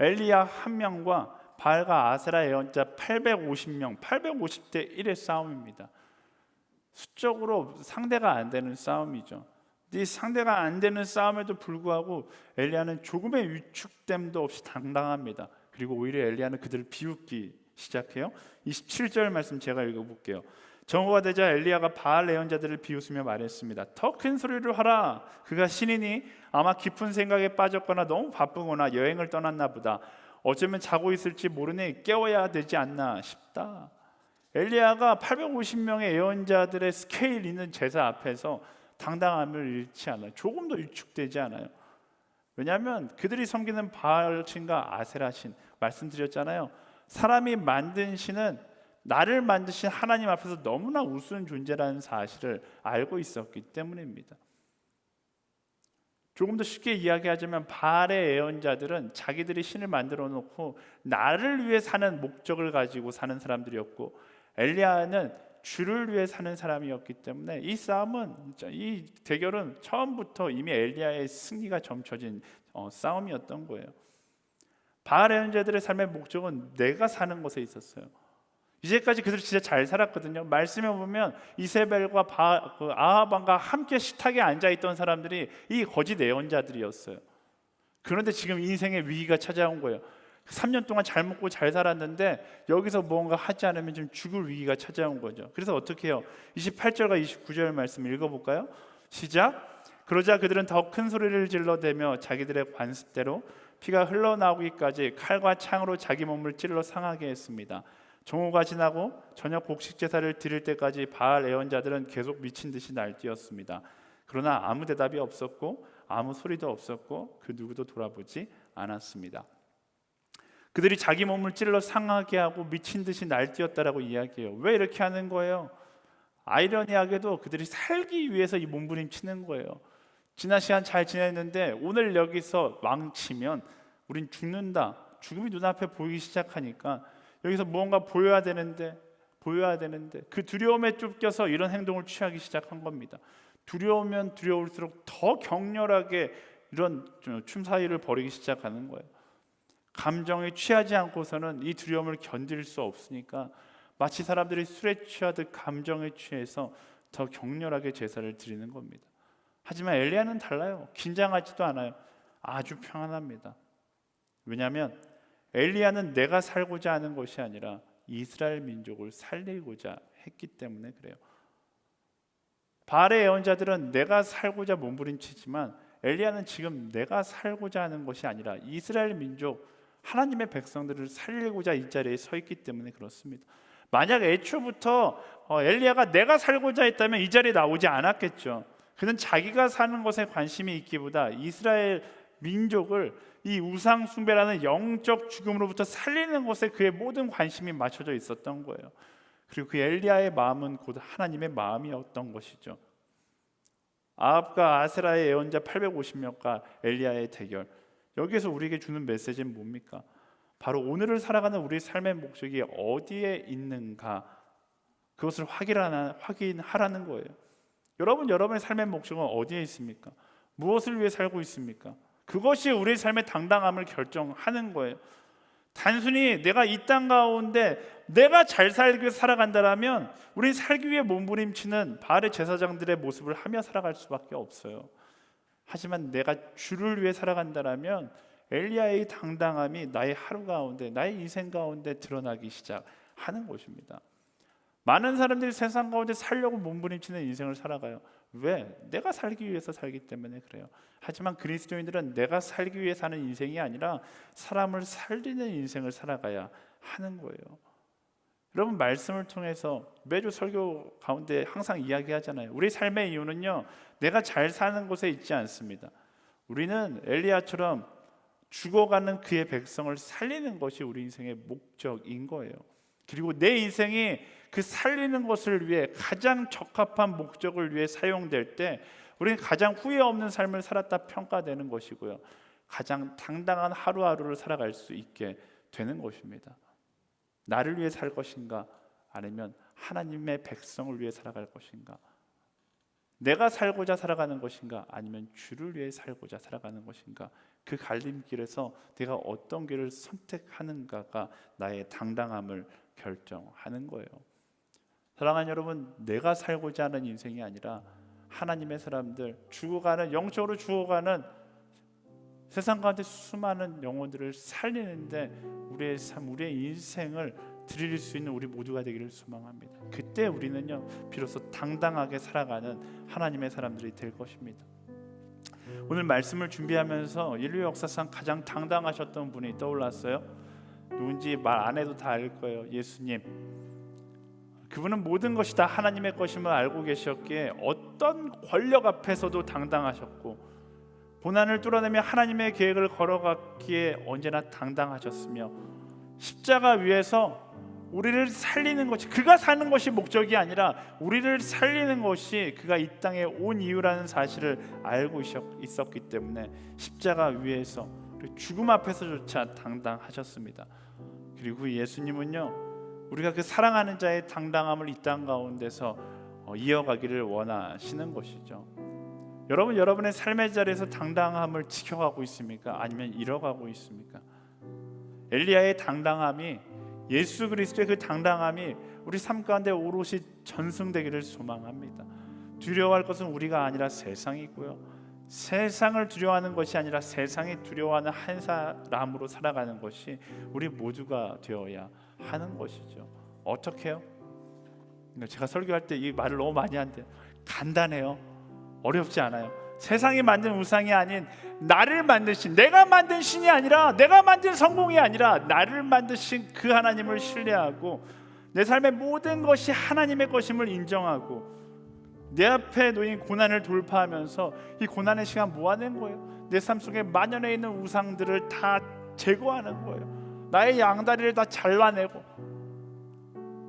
엘리야 한 명과 바알과 아세라 예언자 850명, 850대 1의 싸움입니다. 수적으로 상대가 안 되는 싸움이죠. 이 상대가 안 되는 싸움에도 불구하고 엘리야는 조금의 위축됨도 없이 당당합니다. 그리고 오히려 엘리야는 그들을 비웃기 시작해요. 27절 말씀 제가 읽어볼게요. 정오가 되자 엘리야가 바알 예언자들을 비웃으며 말했습니다. 더 큰 소리를 하라. 그가 신이니 아마 깊은 생각에 빠졌거나 너무 바쁘거나 여행을 떠났나 보다. 어쩌면 자고 있을지 모르니 깨워야 되지 않나 싶다. 엘리야가 850명의 예언자들의 스케일 있는 제사 앞에서 당당함을 잃지 않아요. 조금도 위축되지 않아요. 왜냐하면 그들이 섬기는 바알 신과 아세라 신, 말씀드렸잖아요. 사람이 만든 신은 나를 만드신 하나님 앞에서 너무나 우스운 존재라는 사실을 알고 있었기 때문입니다. 조금 더 쉽게 이야기하자면 바알의 예언자들은 자기들이 신을 만들어 놓고 나를 위해 사는 목적을 가지고 사는 사람들이었고, 엘리야는 주를 위해 사는 사람이었기 때문에 이 싸움은, 이 대결은 처음부터 이미 엘리야의 승리가 점쳐진 싸움이었던 거예요. 바알 예언자들의 삶의 목적은 내가 사는 것에 있었어요. 이제까지 그들이 진짜 잘 살았거든요. 말씀에 보면 이세벨과 아합 왕과 함께 식탁에 앉아있던 사람들이 이 거짓 예언자들이었어요. 그런데 지금 인생의 위기가 찾아온 거예요. 3년 동안 잘 먹고 잘 살았는데 여기서 무언가 하지 않으면 좀 죽을 위기가 찾아온 거죠. 그래서 어떻게 해요? 28절과 29절 말씀 읽어볼까요? 시작. 그러자 그들은 더 큰 소리를 질러대며 자기들의 관습대로 피가 흘러나오기까지 칼과 창으로 자기 몸을 찔러 상하게 했습니다. 정오가 지나고 저녁 곡식 제사를 드릴 때까지 바알 예언자들은 계속 미친 듯이 날뛰었습니다. 그러나 아무 대답이 없었고 아무 소리도 없었고 그 누구도 돌아보지 않았습니다. 그들이 자기 몸을 찔러 상하게 하고 미친 듯이 날뛰었다라고 이야기해요. 왜 이렇게 하는 거예요? 아이러니하게도 그들이 살기 위해서 이 몸부림치는 거예요. 지난 시간 잘 지냈는데 오늘 여기서 망치면 우린 죽는다. 죽음이 눈앞에 보이기 시작하니까 여기서 무언가 보여야 되는데 그 두려움에 쫓겨서 이런 행동을 취하기 시작한 겁니다. 두려우면 두려울수록 더 격렬하게 이런 춤사위를 벌이기 시작하는 거예요. 감정에 취하지 않고서는 이 두려움을 견딜 수 없으니까 마치 사람들이 술에 취하듯 감정에 취해서 더 격렬하게 제사를 드리는 겁니다. 하지만 엘리야는 달라요. 긴장하지도 않아요. 아주 평안합니다. 왜냐하면 엘리야는 내가 살고자 하는 것이 아니라 이스라엘 민족을 살리고자 했기 때문에 그래요. 바알의 예언자들은 내가 살고자 몸부림치지만 엘리야는 지금 내가 살고자 하는 것이 아니라 이스라엘 민족, 하나님의 백성들을 살리고자 이 자리에 서 있기 때문에 그렇습니다. 만약 애초부터 엘리야가 내가 살고자 했다면 이 자리에 나오지 않았겠죠. 그는 자기가 사는 것에 관심이 있기보다 이스라엘 민족을 이 우상 숭배라는 영적 죽음으로부터 살리는 것에 그의 모든 관심이 맞춰져 있었던 거예요. 그리고 그 엘리야의 마음은 곧 하나님의 마음이었던 것이죠. 아합과 아세라의 예언자 850명과 엘리야의 대결. 여기에서 우리에게 주는 메시지는 뭡니까? 바로 오늘을 살아가는 우리 삶의 목적이 어디에 있는가, 그것을 확인하라는 거예요. 여러분의 삶의 목적은 어디에 있습니까? 무엇을 위해 살고 있습니까? 그것이 우리 삶의 당당함을 결정하는 거예요. 단순히 내가 이 땅 가운데 내가 잘 살기 위해 살아간다면 우리는 살기 위해 몸부림치는 바알의 제사장들의 모습을 하며 살아갈 수밖에 없어요. 하지만 내가 주를 위해 살아간다면 엘리야의 당당함이 나의 하루 가운데, 나의 인생 가운데 드러나기 시작하는 것입니다. 많은 사람들이 세상 가운데 살려고 몸부림치는 인생을 살아가요. 왜? 내가 살기 위해서 살기 때문에 그래요. 하지만 그리스도인들은 내가 살기 위해 사는 인생이 아니라 사람을 살리는 인생을 살아가야 하는 거예요. 여러분, 말씀을 통해서 매주 설교 가운데 항상 이야기하잖아요. 우리 삶의 이유는요, 내가 잘 사는 곳에 있지 않습니다. 우리는 엘리야처럼 죽어가는 그의 백성을 살리는 것이 우리 인생의 목적인 거예요. 그리고 내 인생이 그 살리는 것을 위해 가장 적합한 목적을 위해 사용될 때 우리는 가장 후회 없는 삶을 살았다 평가되는 것이고요, 가장 당당한 하루하루를 살아갈 수 있게 되는 것입니다. 나를 위해 살 것인가, 아니면 하나님의 백성을 위해 살아갈 것인가? 내가 살고자 살아가는 것인가, 아니면 주를 위해 살고자 살아가는 것인가? 그 갈림길에서 내가 어떤 길을 선택하는가가 나의 당당함을 결정하는 거예요. 사랑하는 여러분, 내가 살고자 하는 인생이 아니라 하나님의 사람들, 영적으로 죽어가는 세상 가운데 수많은 영혼들을 살리는데 우리의 삶, 우리의 인생을 드릴 수 있는 우리 모두가 되기를 소망합니다. 그때 우리는요, 비로소 당당하게 살아가는 하나님의 사람들이 될 것입니다. 오늘 말씀을 준비하면서 인류 역사상 가장 당당하셨던 분이 떠올랐어요. 누군지 말 안 해도 다 알 거예요. 예수님. 그분은 모든 것이 다 하나님의 것임을 알고 계셨기에 어떤 권력 앞에서도 당당하셨고, 고난을 뚫어내며 하나님의 계획을 걸어갔기에 언제나 당당하셨으며, 십자가 위에서 우리를 살리는 것이, 그가 사는 것이 목적이 아니라 우리를 살리는 것이 그가 이 땅에 온 이유라는 사실을 알고 있었기 때문에 십자가 위에서 죽음 앞에서조차 당당하셨습니다. 그리고 예수님은요, 우리가 그 사랑하는 자의 당당함을 이 땅 가운데서 이어가기를 원하시는 것이죠. 여러분의 삶의 자리에서 당당함을 지켜가고 있습니까? 아니면 잃어가고 있습니까? 엘리야의 당당함이, 예수 그리스도의 그 당당함이 우리 삶 가운데 오롯이 전승되기를 소망합니다. 두려워할 것은 우리가 아니라 세상이고요, 세상을 두려워하는 것이 아니라 세상이 두려워하는 한 사람으로 살아가는 것이 우리 모두가 되어야 하는 것이죠. 어떻게요? 제가 설교할 때 이 말을 너무 많이 하는데 간단해요. 어렵지 않아요. 세상이 만든 우상이 아닌 나를 만드신, 내가 만든 신이 아니라, 내가 만든 성공이 아니라 나를 만드신 그 하나님을 신뢰하고 내 삶의 모든 것이 하나님의 것임을 인정하고 내 앞에 놓인 고난을 돌파하면서 이 고난의 시간 모아낸 거예요. 내 삶 속에 만연해 있는 우상들을 다 제거하는 거예요. 나의 양다리를 다 잘라내고,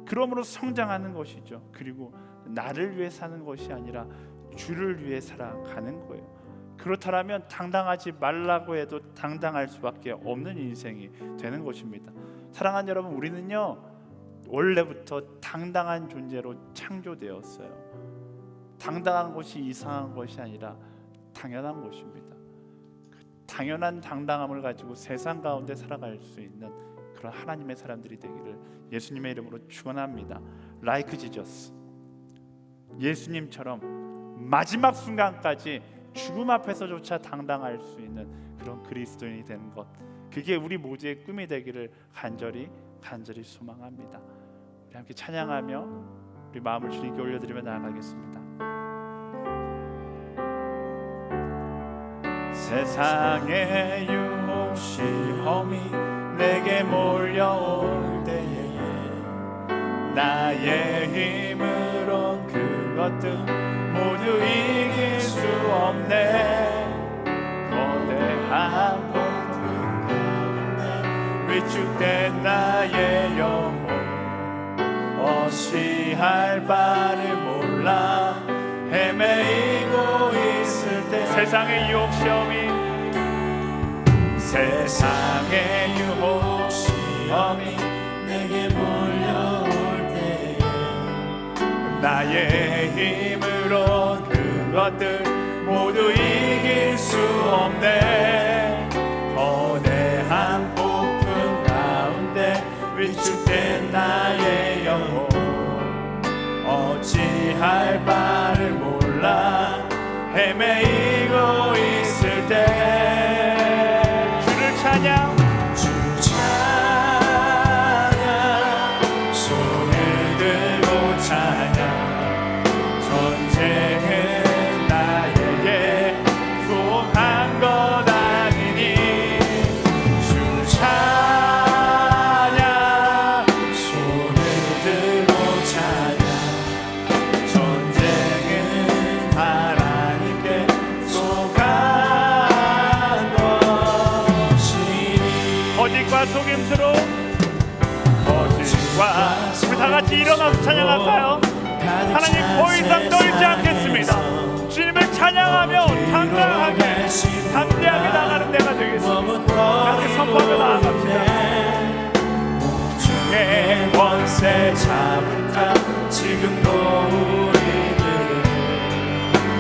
그러므로 성장하는 것이죠. 그리고 나를 위해 사는 것이 아니라 주를 위해 살아가는 거예요. 그렇다면 당당하지 말라고 해도 당당할 수밖에 없는 인생이 되는 것입니다. 사랑하는 여러분, 우리는요, 원래부터 당당한 존재로 창조되었어요. 당당한 것이 이상한 것이 아니라 당연한 것입니다. 그 당연한 당당함을 가지고 세상 가운데 살아갈 수 있는 그런 하나님의 사람들이 되기를 예수님의 이름으로 축원합니다. Like Jesus, 예수님처럼 마지막 순간까지 죽음 앞에서조차 당당할 수 있는 그런 그리스도인이 되는 것, 그게 우리 모두의 꿈이 되기를 간절히 소망합니다. 우리 함께 찬양하며 우리 마음을 주님께 올려드리며 나아가겠습니다. 세상의 유혹 시험이 내게 몰려올 때에 나의 힘으로 그것들 모두 이길 수 없네. 거대한 폭풍 가운데 위축된 나의 영혼, 어찌할 바를 몰라 헤매이고 세상의 유혹 시험이 세상의 유혹 시험이 내게 몰려올 때에 나의 힘으로 그것들 모두 이길 수 없네. 거대한 폭풍 가운데 위축된 나의 영혼 어찌할 바를 몰라 헤매이고 있을 때 주를 찬양 주 찬양 손을 들고 찬양 전쟁은 나에게 속한 것 아니니 주 찬양 손을 들고 찬양 전쟁은 하나님께 속한 것이니 거짓과 속임수로 거짓과 우리 다 같이 일어나서 찬양할까요? 하나님 더 이상 떨지 않겠습니다. 주님을 찬양하며 당당하게 담대하게 나가는 데가 되겠습니다. 함께 선포하며 나아갑시다. 주의 원세 잡은 자 지금도 우리들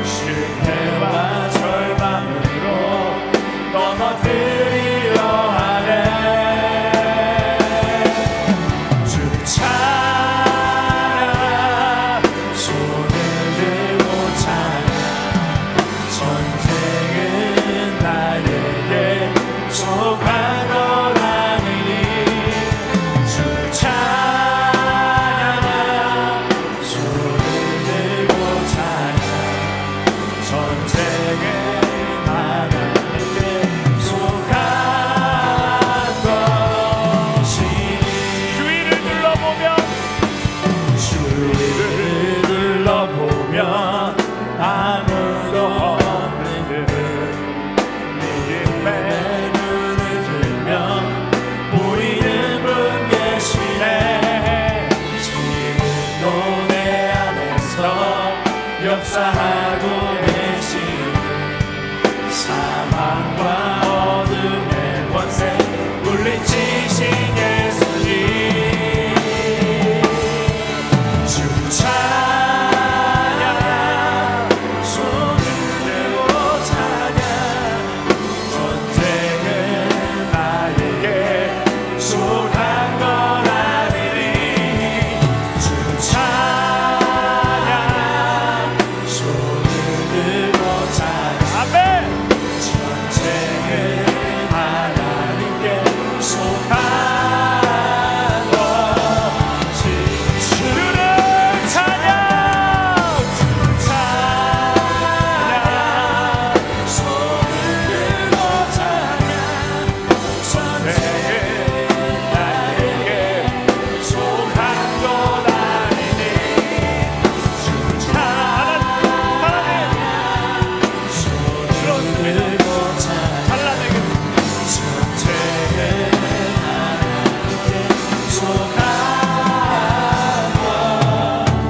실패와 절망으로 넘어뜨리려 하네. 주 찬양 손을 들고 찬양 전쟁은 나에게 속한 것 아니니 주 찬양 손을 들고 찬양 전쟁은 하나님께 속한 것이니 주위를 둘러보면 아무도 없는 듯 믿음의 눈을 들면 보이는 분 계시네. 지금도 내 안에서 역사하고 계시는 사망과 어둠의 권세 물리치신 예수님 주 찬양 손을 들고 찬양 전쟁은 나에게 속한 것 아니니 주 찬양 손을 들고 찬양 아멘 전쟁은 하나님께 속한 것이 주를 찬양 주 찬양 손을 들고 찬양 전쟁은 나에게 속한 것 아니니 주 하나님 그렇습니다. 찬란하게 전쟁은 하나님께 속한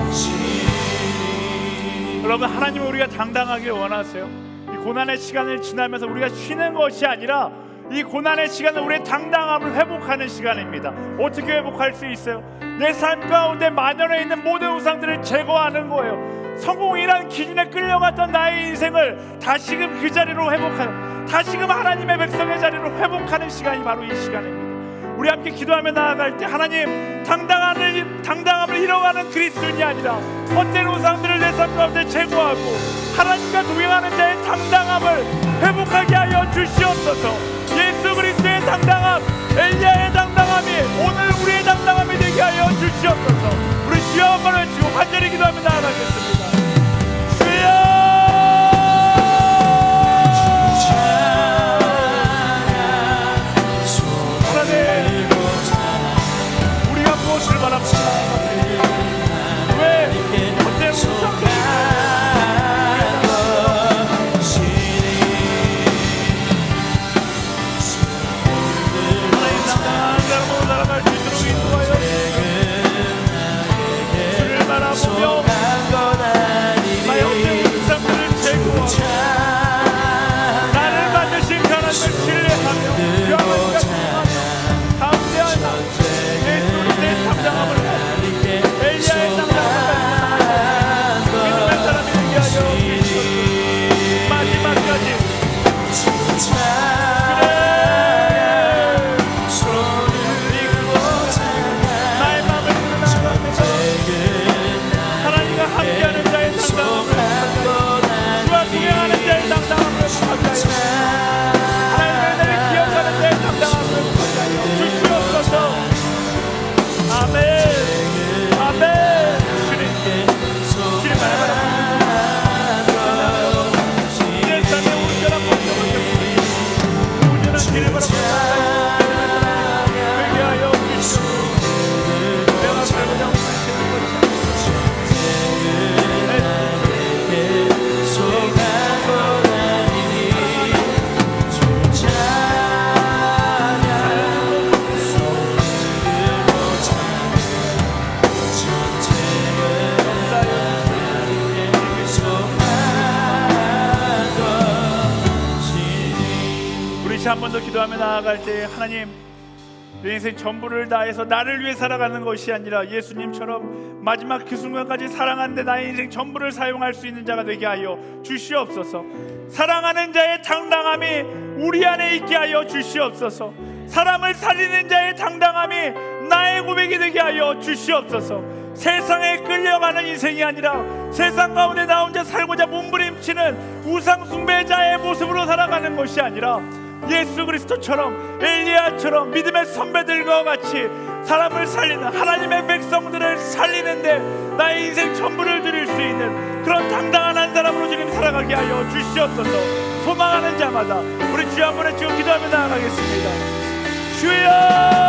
것이니 여러분 하나님은 우리가 당당하길 원하세요. 이 고난의 시간을 지나면서 우리가 쉬는 것이 아니라 이 고난의 시간은 우리의 당당함을 회복하는 시간입니다. 어떻게 회복할 수 있어요? 내 삶 가운데 만연해 있는 모든 우상들을 제거하는 거예요. 성공이란 기준에 끌려갔던 나의 인생을 다시금 그 자리로 회복하는, 다시금 하나님의 백성의 자리로 회복하는 시간이 바로 이 시간입니다. 우리 함께 기도하며 나아갈 때 하나님 당당함을 잃어가는 그리스도인이 아니라 헛된 우상들을 내 삶 가운데 제거하고 하나님과 동행하는 자의 당당함을 회복하게 하여 주시옵소서. 예수 그리스도의 당당함, 엘리야의 당당함이 오늘 우리의 당당함이 되게 하여 주시옵소서. 우리 주여 한번 외치고 간절히 기도하며 나아가겠습니다. 주여 우리가 무엇을 바랍니까? 왜 헛된 우상들 하나님 당당한 자로 나아갈 수 있도록 인도하여 주시옵소서. 주를 바라 아멘. 주님 내 삶의 온전한 모습을 온전한 길을 바라보는 되게 하여 주시옵소서. 내가 살고자 하시는 것이 한 번 더 기도하며 나아갈 때 하나님 내 인생 전부를 다해서 나를 위해 살아가는 것이 아니라 예수님처럼 마지막 그 순간까지 사랑하는데 나의 인생 전부를 사용할 수 있는 자가 되게 하여 주시옵소서. 사랑하는 자의 당당함이 우리 안에 있게 하여 주시옵소서. 사람을 살리는 자의 당당함이 나의 고백이 되게 하여 주시옵소서. 세상에 끌려가는 인생이 아니라 세상 가운데 나 혼자 살고자 몸부림치는 우상 숭배자의 모습으로 살아가는 것이 아니라 예수 그리스도처럼 엘리야처럼 믿음의 선배들과 같이 사람을 살리는 하나님의 백성들을 살리는데 나의 인생 전부를 드릴 수 있는 그런 당당한 한 사람으로 주님 살아가게 하여 주시옵소서. 소망하는 자마다 우리 주여 한 번에 지금 기도하며 나아가겠습니다. 주여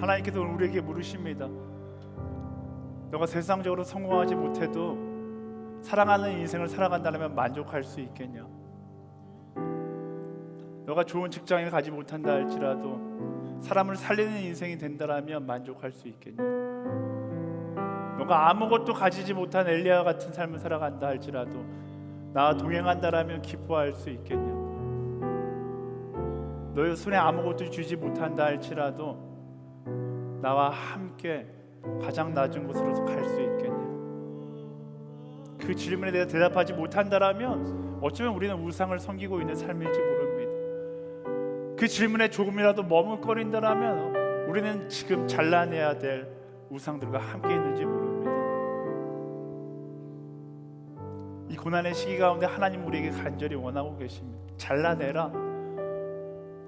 하나님께서 우리에게 물으십니다. 너가 세상적으로 성공하지 못해도 사랑하는 인생을 살아간다면 만족할 수 있겠냐? 너가 좋은 직장에 가지 못한다 할지라도 사람을 살리는 인생이 된다면 만족할 수 있겠냐? 너가 아무것도 가지지 못한 엘리야 같은 삶을 살아간다 할지라도 나와 동행한다라면 기뻐할 수 있겠냐? 너의 손에 아무것도 쥐지 못한다 할지라도 나와 함께 가장 낮은 곳으로 갈 수 있겠냐? 그 질문에 대해 대답하지 못한다라면 어쩌면 우리는 우상을 섬기고 있는 삶일지 모릅니다. 그 질문에 조금이라도 머뭇거린다라면 우리는 지금 잘라내야 될 우상들과 함께 있는지 모릅니다. 이 고난의 시기 가운데 하나님 우리에게 간절히 원하고 계십니다. 잘라내라,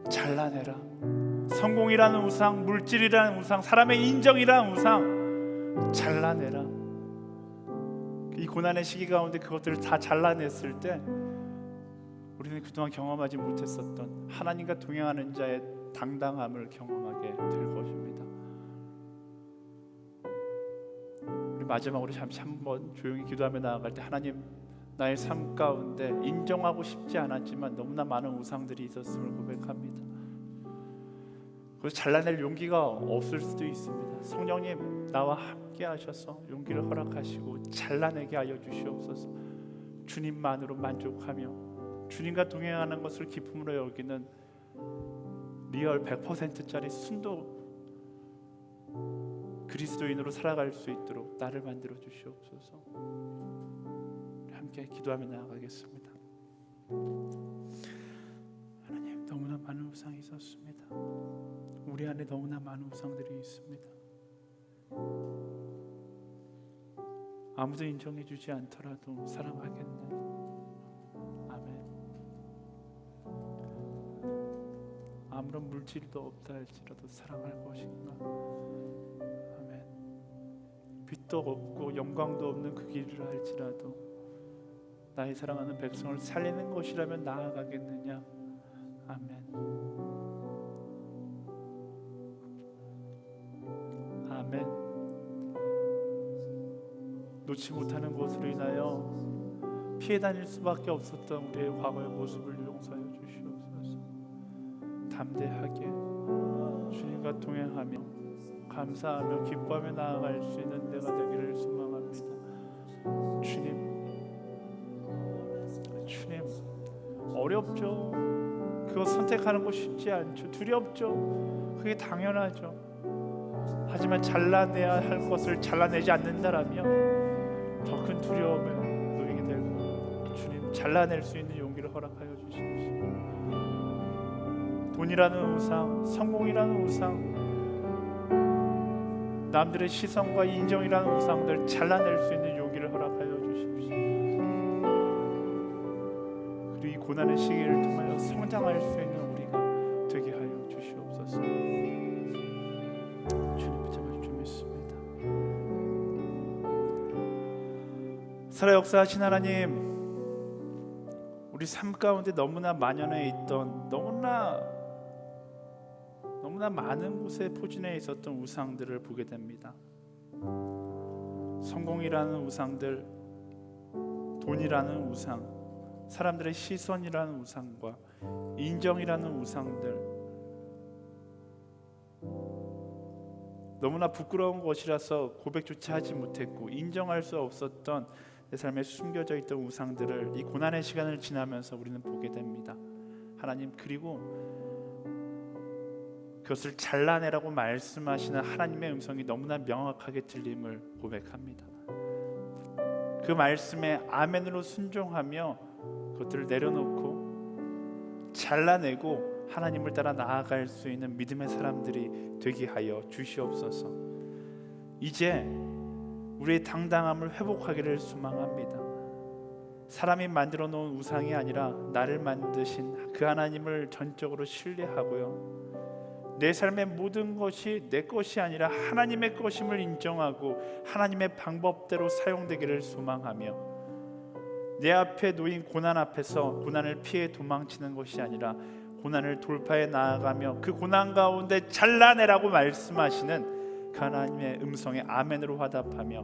잘라내라. 성공이라는 우상, 물질이라는 우상, 사람의 인정이라는 우상 잘라내라. 이 고난의 시기 가운데 그것들을 다 잘라냈을 때 우리는 그동안 경험하지 못했었던 하나님과 동행하는 자의 당당함을 경험하게 될 것입니다. 우리 마지막으로 잠시 한번 조용히 기도하며 나아갈 때, 하나님, 나의 삶 가운데 인정하고 싶지 않았지만 너무나 많은 우상들이 있었음을 고백합니다. 그래서 잘라낼 용기가 없을 수도 있습니다. 성령님, 나와 함께 하셔서 용기를 허락하시고 잘라내게 하여 주시옵소서. 주님만으로 만족하며 주님과 동행하는 것을 기쁨으로 여기는 리얼 100%짜리 순도 그리스도인으로 살아갈 수 있도록 나를 만들어 주시옵소서. 함께 기도하며 나아가겠습니다. 하나님, 너무나 많은 우상이 있었습니다. 우리 안에 너무나 많은 우상들이 있습니다. 아무도 인정해주지 않더라도 사랑하겠네. 아멘. 아무런 물질도 없다 할지라도 사랑할 것인가. 아멘. 빛도 없고 영광도 없는 그 길을 할지라도 나의 사랑하는 백성을 살리는 것이라면 나아가겠느냐. 아멘. 아멘. 놓지 못하는 것으로 인하여 피해 다닐 수밖에 없었던 우리의 과거의 모습을 용서하여 주시옵소서. 담대하게 주님과 동행하며 감사하며 기뻐하며 나아갈 수 있는 내가 되기를 소망합니다. 주님, 어렵죠. 그거 선택하는 거 쉽지 않죠. 두렵죠. 그게 당연하죠. 하지만 잘라내야 할 것을 잘라내지 않는다라면 더 큰 두려움에 놓이게 될 겁니다. 주님, 잘라낼 수 있는 용기를 허락하여 주십시오. 돈이라는 우상, 성공이라는 우상, 남들의 시선과 인정이라는 우상들 잘라낼 수 있는 용기를 허락하여 주십시오. 그리고 이 고난의 시기를 통하여 성장할 수 있는 우리가 되게 하여 주시옵소서. 주님 붙잡아 주 믿습니다. 살아 역사하신 하나님, 우리 삶 가운데 너무나 만연해 있던 너무나 많은 곳에 포진해 있었던 우상들을 보게 됩니다. 성공이라는 우상들, 돈이라는 우상, 사람들의 시선이라는 우상과 인정이라는 우상들, 너무나 부끄러운 것이라서 고백조차 하지 못했고 인정할 수 없었던 내 삶에 숨겨져 있던 우상들을 이 고난의 시간을 지나면서 우리는 보게 됩니다. 하나님, 그리고 그것을 잘라내라고 말씀하시는 하나님의 음성이 너무나 명확하게 들림을 고백합니다. 그 말씀에 아멘으로 순종하며 그것들을 내려놓고 잘라내고 하나님을 따라 나아갈 수 있는 믿음의 사람들이 되게 하여 주시옵소서. 이제 우리의 당당함을 회복하기를 소망합니다. 사람이 만들어 놓은 우상이 아니라 나를 만드신 그 하나님을 전적으로 신뢰하고요, 내 삶의 모든 것이 내 것이 아니라 하나님의 것임을 인정하고 하나님의 방법대로 사용되기를 소망하며, 내 앞에 놓인 고난 앞에서 고난을 피해 도망치는 것이 아니라 고난을 돌파해 나아가며 그 고난 가운데 잘라내라고 말씀하시는 그 하나님의 음성에 아멘으로 화답하며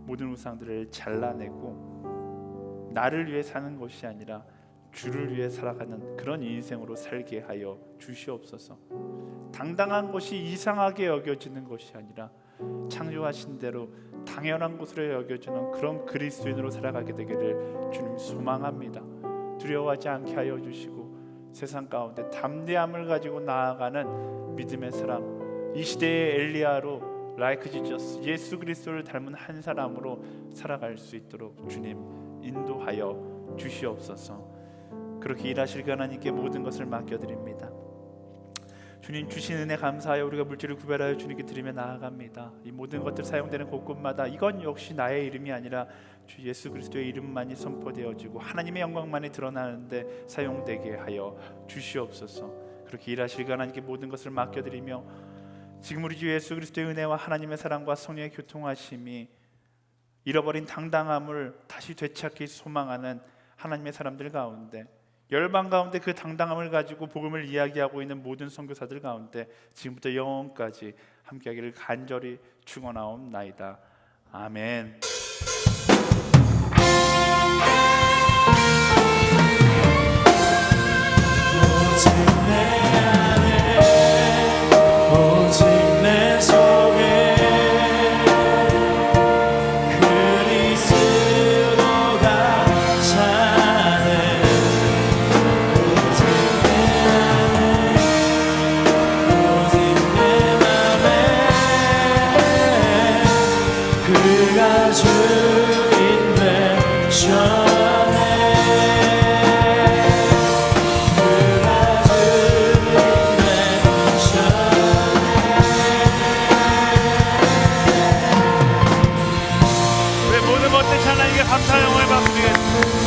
모든 우상들을 잘라내고 나를 위해 사는 것이 아니라 주를 위해 살아가는 그런 인생으로 살게 하여 주시옵소서. 당당한 것이 이상하게 여겨지는 것이 아니라 창조하신 대로 당연한 것으로 여겨지는 그런 그리스도인으로 살아가게 되기를 주님 소망합니다. 두려워하지 않게 하여 주시고 세상 가운데 담대함을 가지고 나아가는 믿음의 사람, 이 시대의 엘리야로 like Jesus, 예수 그리스도를 닮은 한 사람으로 살아갈 수 있도록 주님 인도하여 주시옵소서. 그렇게 일하실 하나님께 모든 것을 맡겨드립니다. 주님 주신 은혜 감사하여 우리가 물질을 구별하여 주님께 드리며 나아갑니다. 이 모든 것들 사용되는 곳곳마다 이건 역시 나의 이름이 아니라 주 예수 그리스도의 이름만이 선포되어지고 하나님의 영광만이 드러나는데 사용되게 하여 주시옵소서. 그렇게 일하실 하나님께 모든 것을 맡겨드리며 지금 우리 주 예수 그리스도의 은혜와 하나님의 사랑과 성령의 교통하심이 잃어버린 당당함을 다시 되찾기 소망하는 하나님의 사람들 가운데, 열방 가운데 그 당당함을 가지고 복음을 이야기하고 있는 모든 선교사들 가운데 지금부터 영원까지 함께하기를 간절히 축원하옵나이다. 아멘. 모든 것들 하나님께 감사 영광을 받습니다.